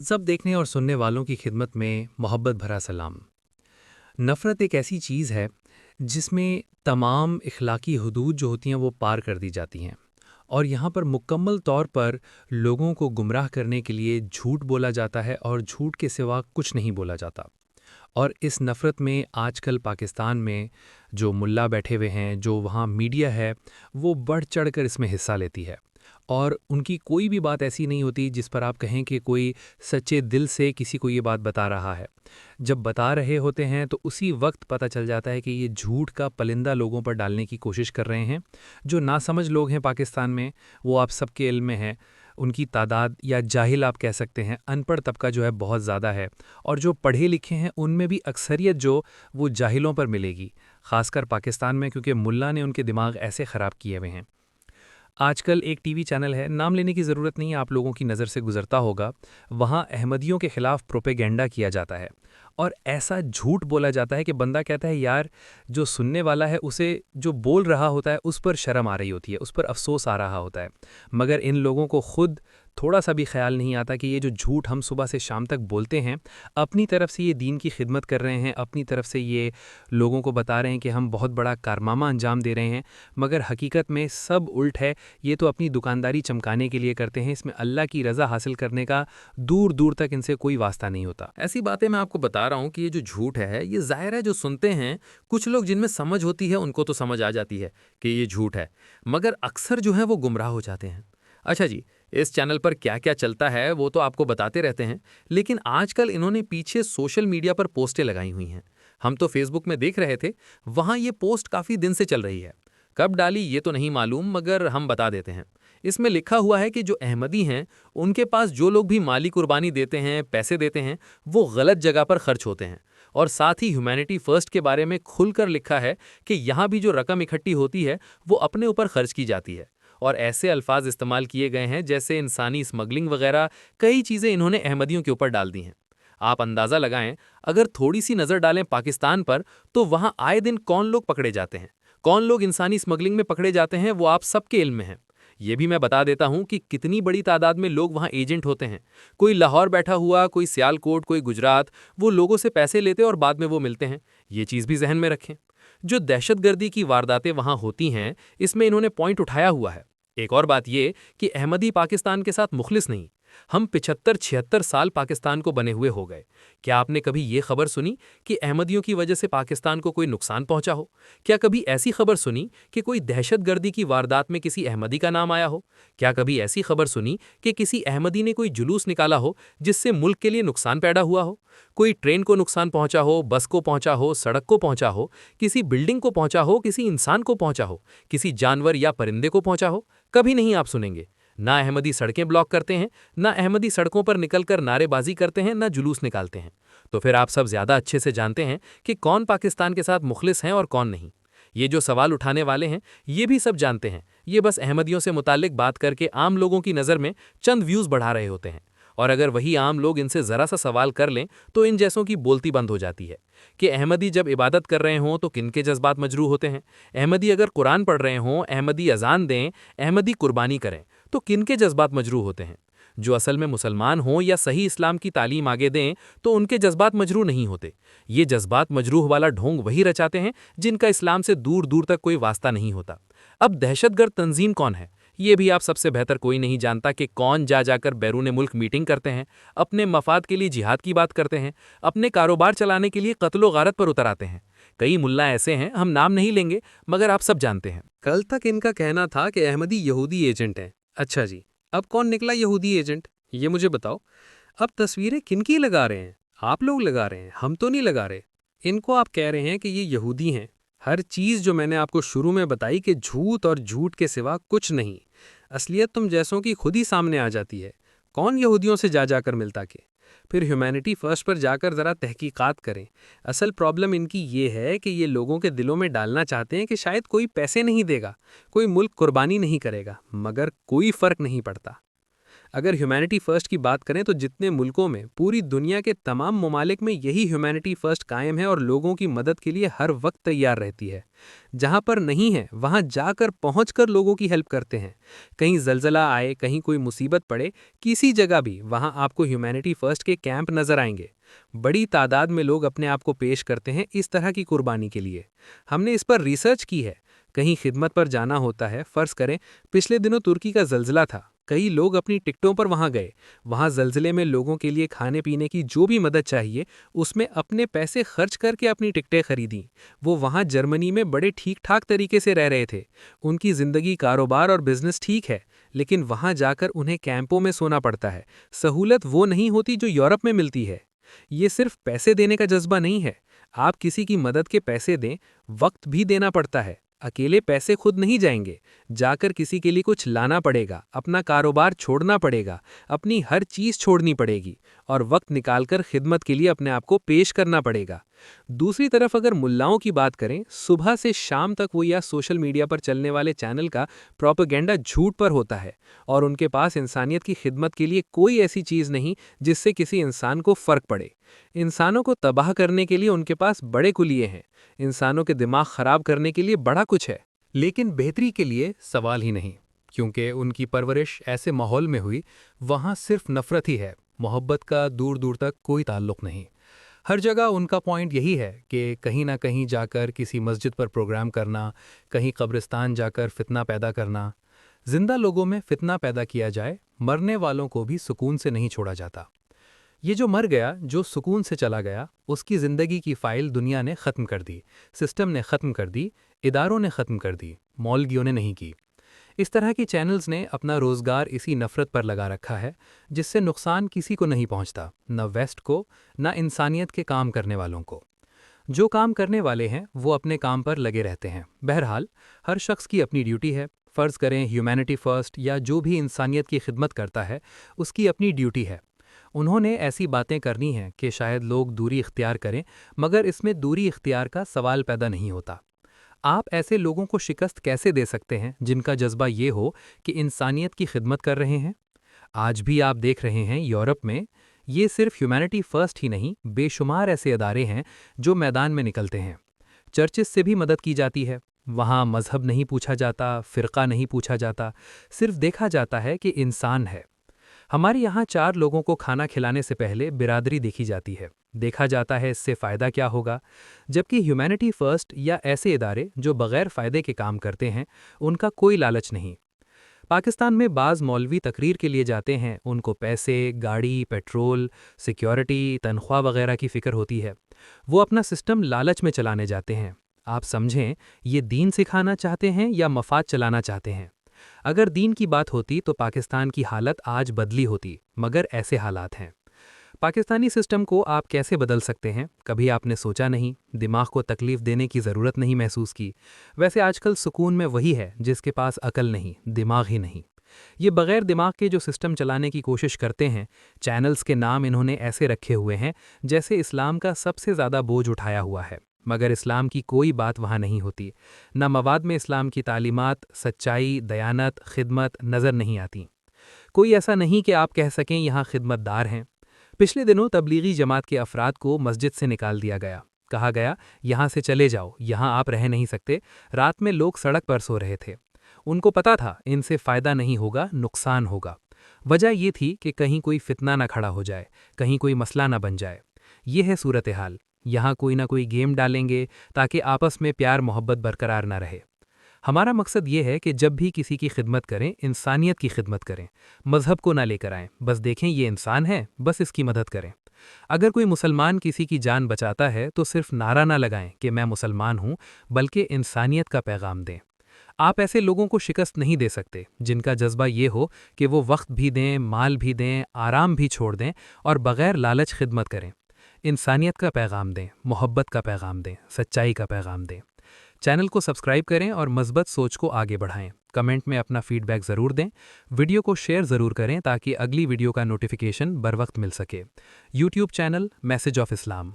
सब देखने और सुनने वालों की खिदमत में मोहब्बत भरा सलाम। नफ़रत एक ऐसी चीज़ है जिसमें तमाम इखलाकी हदूद जो होती हैं वो पार कर दी जाती हैं, और यहाँ पर मुकम्मल तौर पर लोगों को गुमराह करने के लिए झूठ बोला जाता है और झूठ के सिवा कुछ नहीं बोला जाता। और इस नफ़रत में आजकल पाकिस्तान में जो मुल्ला बैठे हुए हैं, जो वहाँ मीडिया है, वो बढ़ चढ़ कर इसमें हिस्सा लेती है। और उनकी कोई भी बात ऐसी नहीं होती जिस पर आप कहें कि कोई सच्चे दिल से किसी को ये बात बता रहा है। जब बता रहे होते हैं तो उसी वक्त पता चल जाता है कि ये झूठ का पलिंदा लोगों पर डालने की कोशिश कर रहे हैं। जो नासमझ लोग हैं पाकिस्तान में, वो आप सबके इल्म में है, उनकी तादाद या जाहिल आप कह सकते हैं, अनपढ़ तबका जो है बहुत ज़्यादा है। और जो पढ़े लिखे हैं उनमें भी अक्सरियत जो वो जाहिलों पर मिलेगी, ख़ासकर पाकिस्तान में, क्योंकि मुल्ला ने उनके दिमाग ऐसे ख़राब किए हुए हैं। आजकल एक टीवी चैनल है, नाम लेने की ज़रूरत नहीं है, आप लोगों की नज़र से गुज़रता होगा। वहाँ अहमदियों के ख़िलाफ़ प्रोपेगेंडा किया जाता है और ऐसा झूठ बोला जाता है कि बंदा कहता है यार, जो सुनने वाला है उसे जो बोल रहा होता है उस पर शर्म आ रही होती है, उस पर अफ़सोस आ रहा होता है। मगर इन लोगों को खुद थोड़ा सा भी ख्याल नहीं आता कि ये जो झूठ हम सुबह से शाम तक बोलते हैं, अपनी तरफ से ये दीन की खिदमत कर रहे हैं, अपनी तरफ से ये लोगों को बता रहे हैं कि हम बहुत बड़ा कारनामा अंजाम दे रहे हैं, मगर हकीकत में सब उल्ट है। ये तो अपनी दुकानदारी चमकाने के लिए करते हैं, इसमें अल्लाह की रज़ा हासिल करने का दूर दूर तक इनसे कोई वास्ता नहीं होता। ऐसी बातें मैं आपको बता रहा हूँ कि ये जो झूठ है ये ज़ाहिर है जो सुनते हैं, कुछ लोग जिनमें समझ होती है उनको तो समझ आ जाती है कि ये झूठ है, मगर अक्सर जो है वो गुमराह हो जाते हैं। अच्छा जी, इस चैनल पर क्या क्या चलता है वो तो आपको बताते रहते हैं, लेकिन आजकल इन्होंने पीछे सोशल मीडिया पर पोस्टें लगाई हुई हैं। हम तो फेसबुक में देख रहे थे, वहाँ ये पोस्ट काफ़ी दिन से चल रही है। कब डाली ये तो नहीं मालूम, मगर हम बता देते हैं। इसमें लिखा हुआ है कि जो अहमदी हैं, उनके पास जो लोग भी माली कुर्बानी देते हैं, पैसे देते हैं, वो गलत जगह पर खर्च होते हैं। और साथ ही ह्यूमैनिटी फर्स्ट के बारे में खुलकर लिखा है कि यहाँ भी जो रकम इकट्ठी होती है वो अपने ऊपर खर्च की जाती है। और ऐसे अल्फाज इस्तेमाल किए गए हैं जैसे इंसानी स्मगलिंग वगैरह, कई चीज़ें इन्होंने अहमदियों के ऊपर डाल दी हैं। आप अंदाज़ा लगाएं, अगर थोड़ी सी नज़र डालें पाकिस्तान पर, तो वहाँ आए दिन कौन लोग पकड़े जाते हैं, कौन लोग इंसानी स्मगलिंग में पकड़े जाते हैं, वो आप सबके इल्म में है। ये भी मैं बता देता हूं कि कितनी बड़ी तादाद में लोग वहां एजेंट होते हैं। कोई लाहौर बैठा हुआ, कोई सियालकोट, कोई गुजरात, वो लोगों से पैसे लेते और बाद में वो मिलते हैं। ये चीज़ भी जहन में रखें। जो दहशतगर्दी की वारदातें वहां होती हैं, इसमें इन्होंने पॉइंट उठाया हुआ है। एक और बात ये कि अहमदी पाकिस्तान के साथ मुखलिस नहीं। हम 75-76 साल पाकिस्तान को बने हुए हो गए। क्या आपने कभी ये खबर सुनी कि अहमदियों की वजह से पाकिस्तान को कोई नुकसान पहुंचा हो? क्या कभी ऐसी खबर सुनी कि कोई दहशतगर्दी की वारदात में किसी अहमदी का नाम आया हो? क्या कभी ऐसी खबर सुनी कि किसी अहमदी ने कोई जुलूस निकाला हो जिससे मुल्क के लिए नुकसान पैदा हुआ हो? कोई ट्रेन को नुकसान पहुंचा हो, बस को पहुंचा हो, सड़क को पहुंचा हो, किसी बिल्डिंग को पहुंचा हो, किसी इंसान को पहुंचा हो, किसी जानवर या परिंदे को पहुंचा हो? कभी नहीं आप सुनेंगे। ना अहमदी सड़कें ब्लॉक करते हैं, ना अहमदी सड़कों पर निकलकर नारेबाजी करते हैं, ना जुलूस निकालते हैं। तो फिर आप सब ज्यादा अच्छे से जानते हैं कि कौन पाकिस्तान के साथ मुखलिस हैं और कौन नहीं। ये जो सवाल उठाने वाले हैं, ये भी सब जानते हैं। ये बस अहमदियों से मुताल्लिक बात करके आम लोगों की नज़र में चंद व्यूज़ बढ़ा रहे होते हैं। और अगर वही आम लोग इनसे ज़रा सा सवाल कर लें तो इन जैसों की बोलती बंद हो जाती है कि अहमदी जब इबादत कर रहे हों तो किन के जज्बात मजरूह होते हैं, अहमदी अगर कुरान पढ़ रहे हों, अहमदी अजान दें, अहमदी कुर्बानी करें, तो किन के जज्बात मजरूह होते हैं। जो असल में मुसलमान हों या सही इस्लाम की तालीम आगे दें तो उनके जज्बात मजरूह नहीं होते। ये जज्बात मजरूह वाला ढोंग वही रचाते हैं जिनका इस्लाम से दूर दूर तक कोई वास्ता नहीं होता। अब दहशतगर्द तंजीम कौन है, ये भी आप सबसे बेहतर कोई नहीं जानता कि कौन जा जाकर बैरून मुल्क मीटिंग करते हैं, अपने मफाद के लिए जिहाद की बात करते हैं, अपने कारोबार चलाने के लिए कत्लो गारत पर उतर आते हैं। कई मुल्ला ऐसे हैं, हम नाम नहीं लेंगे, मगर आप सब जानते हैं। कल तक इनका कहना था कि अहमदी यहूदी एजेंट हैं। अच्छा जी, अब कौन निकला यहूदी एजेंट, ये मुझे बताओ। अब तस्वीरें किनकी लगा रहे हैं? आप लोग लगा रहे हैं, हम तो नहीं लगा रहे। इनको आप कह रहे हैं कि ये यहूदी हैं। हर चीज़ जो मैंने आपको शुरू में बताई कि झूठ और झूठ के सिवा कुछ नहीं, असलियत तुम जैसों की खुद ही सामने आ जाती है। कौन यहूदियों से जा जाकर मिलता के? फिर ह्यूमैनिटी फर्स्ट पर जाकर ज़रा तहकीकात करें। असल प्रॉब्लम इनकी ये है कि ये लोगों के दिलों में डालना चाहते हैं कि शायद कोई पैसे नहीं देगा, कोई मुल्क कुर्बानी नहीं करेगा, मगर कोई फ़र्क नहीं पड़ता। اگر ہیومینٹی فرسٹ کی بات کریں تو جتنے ملکوں میں پوری دنیا کے تمام ممالک میں یہی ہیومینٹی فرسٹ قائم ہے اور لوگوں کی مدد کے لیے ہر وقت تیار رہتی ہے۔ جہاں پر نہیں ہے وہاں جا کر پہنچ کر لوگوں کی ہیلپ کرتے ہیں۔ کہیں زلزلہ آئے، کہیں کوئی مصیبت پڑے، کسی جگہ بھی وہاں آپ کو ہیومینٹی فرسٹ کے کیمپ نظر آئیں گے۔ بڑی تعداد میں لوگ اپنے آپ کو پیش کرتے ہیں اس طرح کی قربانی کے لیے۔ ہم نے اس پر ریسرچ کی ہے۔ کہیں خدمت پر جانا ہوتا ہے، فرض کریں پچھلے دنوں ترکی کا زلزلہ تھا، کئی لوگ اپنی ٹکٹوں پر وہاں گئے، وہاں زلزلے میں لوگوں کے لیے کھانے پینے کی جو بھی مدد چاہیے اس میں اپنے پیسے خرچ کر کے اپنی ٹکٹیں خریدیں۔ وہ وہاں جرمنی میں بڑے ٹھیک ٹھاک طریقے سے رہ رہے تھے، ان کی زندگی، کاروبار اور بزنس ٹھیک ہے، لیکن وہاں جا کر انہیں کیمپوں میں سونا پڑتا ہے۔ سہولت وہ نہیں ہوتی جو یورپ میں ملتی ہے۔ یہ صرف پیسے دینے کا جذبہ نہیں ہے، آپ کسی کی مدد کے پیسے دیں، وقت بھی دینا پڑتا ہے۔ اکیلے پیسے خود نہیں جائیں گے، جا کر کسی کے لیے کچھ لانا پڑے گا، اپنا کاروبار چھوڑنا پڑے گا، اپنی ہر چیز چھوڑنی پڑے گی اور وقت نکال کر خدمت کے لیے اپنے آپ کو پیش کرنا پڑے گا۔ دوسری طرف اگر ملاؤں کی بات کریں، صبح سے شام تک وہ یا سوشل میڈیا پر چلنے والے چینل کا پروپیگنڈا جھوٹ پر ہوتا ہے اور ان کے پاس انسانیت کی خدمت کے لیے کوئی ایسی چیز نہیں جس سے کسی انسان کو فرق پڑے۔ انسانوں کو تباہ کرنے کے لیے ان کے پاس بڑے کلیے ہیں، انسانوں کے دماغ خراب کرنے کے لیے بڑا کچھ ہے، لیکن بہتری کے لیے سوال ہی نہیں، کیونکہ ان کی پرورش ایسے ماحول میں ہوئی وہاں صرف نفرت ہی ہے، محبت کا دور دور تک کوئی تعلق نہیں۔ ہر جگہ ان کا پوائنٹ یہی ہے کہ کہیں نہ کہیں جا کر کسی مسجد پر پروگرام کرنا، کہیں قبرستان جا کر فتنہ پیدا کرنا۔ زندہ لوگوں میں فتنہ پیدا کیا جائے، مرنے والوں کو بھی سکون سے نہیں چھوڑا جاتا۔ یہ جو مر گیا، جو سکون سے چلا گیا، اس کی زندگی کی فائل دنیا نے ختم کر دی، سسٹم نے ختم کر دی، اداروں نے ختم کر دی، مولویوں نے نہیں کی۔ اس طرح کی چینلز نے اپنا روزگار اسی نفرت پر لگا رکھا ہے، جس سے نقصان کسی کو نہیں پہنچتا، نہ ویسٹ کو، نہ انسانیت کے کام کرنے والوں کو۔ جو کام کرنے والے ہیں وہ اپنے کام پر لگے رہتے ہیں۔ بہرحال ہر شخص کی اپنی ڈیوٹی ہے، فرض کریں ہیومینٹی فرسٹ یا جو بھی انسانیت کی خدمت کرتا ہے اس کی اپنی ڈیوٹی ہے۔ انہوں نے ایسی باتیں کرنی ہیں کہ شاید لوگ دوری اختیار کریں، مگر اس میں دوری اختیار کا سوال پیدا نہیں ہوتا۔ آپ ایسے لوگوں کو شکست کیسے دے سکتے ہیں جن کا جذبہ یہ ہو کہ انسانیت کی خدمت کر رہے ہیں؟ آج بھی آپ دیکھ رہے ہیں یورپ میں یہ صرف ہیومینٹی فرسٹ ہی نہیں، بے شمار ایسے ادارے ہیں جو میدان میں نکلتے ہیں۔ چرچز سے بھی مدد کی جاتی ہے، وہاں مذہب نہیں پوچھا جاتا، فرقہ نہیں پوچھا جاتا، صرف دیکھا جاتا ہے کہ انسان ہے۔ ہمارے یہاں 4 لوگوں کو کھانا کھلانے سے پہلے برادری دیکھی جاتی ہے، دیکھا جاتا ہے اس سے فائدہ کیا ہوگا، جبکہ ہیومینٹی فرسٹ یا ایسے ادارے جو بغیر فائدے کے کام کرتے ہیں ان کا کوئی لالچ نہیں۔ پاکستان میں بعض مولوی تقریر کے لیے جاتے ہیں، ان کو پیسے، گاڑی، پیٹرول، سیکیورٹی، تنخواہ وغیرہ کی فکر ہوتی ہے، وہ اپنا سسٹم لالچ میں چلانے جاتے ہیں۔ آپ سمجھیں یہ دین سکھانا چاہتے ہیں یا مفاد چلانا چاہتے ہیں؟ اگر دین کی بات ہوتی تو پاکستان کی حالت آج بدلی ہوتی، مگر ایسے حالات ہیں۔ پاکستانی سسٹم کو آپ کیسے بدل سکتے ہیں؟ کبھی آپ نے سوچا نہیں، دماغ کو تکلیف دینے کی ضرورت نہیں محسوس کی؟ ویسے آج کل سکون میں وہی ہے جس کے پاس عقل نہیں، دماغ ہی نہیں۔ یہ بغیر دماغ کے جو سسٹم چلانے کی کوشش کرتے ہیں، چینلز کے نام انہوں نے ایسے رکھے ہوئے ہیں جیسے اسلام کا سب سے زیادہ بوجھ اٹھایا ہوا ہے، مگر اسلام کی کوئی بات وہاں نہیں ہوتی، نہ مواد میں اسلام کی تعلیمات، سچائی، دیانت، خدمت نظر نہیں آتی۔ کوئی ایسا نہیں کہ آپ کہہ سکیں یہاں خدمت دار ہیں۔ پچھلے دنوں تبلیغی جماعت کے افراد کو مسجد سے نکال دیا گیا، کہا گیا یہاں سے چلے جاؤ، یہاں آپ رہ نہیں سکتے۔ رات میں لوگ سڑک پر سو رہے تھے، ان کو پتا تھا ان سے فائدہ نہیں ہوگا، نقصان ہوگا۔ وجہ یہ تھی کہ کہیں کوئی فتنہ نہ کھڑا ہو جائے، کہیں کوئی مسئلہ نہ بن جائے۔ یہ ہے صورتحال۔ یہاں کوئی نہ کوئی گیم ڈالیں گے تاکہ آپس میں پیار محبت برقرار نہ رہے۔ ہمارا مقصد یہ ہے کہ جب بھی کسی کی خدمت کریں، انسانیت کی خدمت کریں، مذہب کو نہ لے کر آئیں، بس دیکھیں یہ انسان ہے، بس اس کی مدد کریں۔ اگر کوئی مسلمان کسی کی جان بچاتا ہے تو صرف نعرہ نہ لگائیں کہ میں مسلمان ہوں، بلکہ انسانیت کا پیغام دیں۔ آپ ایسے لوگوں کو شکست نہیں دے سکتے جن کا جذبہ یہ ہو کہ وہ وقت بھی دیں، مال بھی دیں، آرام بھی چھوڑ دیں اور بغیر لالچ خدمت کریں۔ انسانیت کا پیغام دیں، محبت کا پیغام دیں، سچائی کا پیغام دیں۔ چینل کو سبسکرائب کریں اور مثبت سوچ کو آگے بڑھائیں۔ کمنٹ میں اپنا فیڈ بیک ضرور دیں، ویڈیو کو شیئر ضرور کریں تاکہ اگلی ویڈیو کا نوٹیفیکیشن بر وقت مل سکے۔ YouTube channel message of Islam.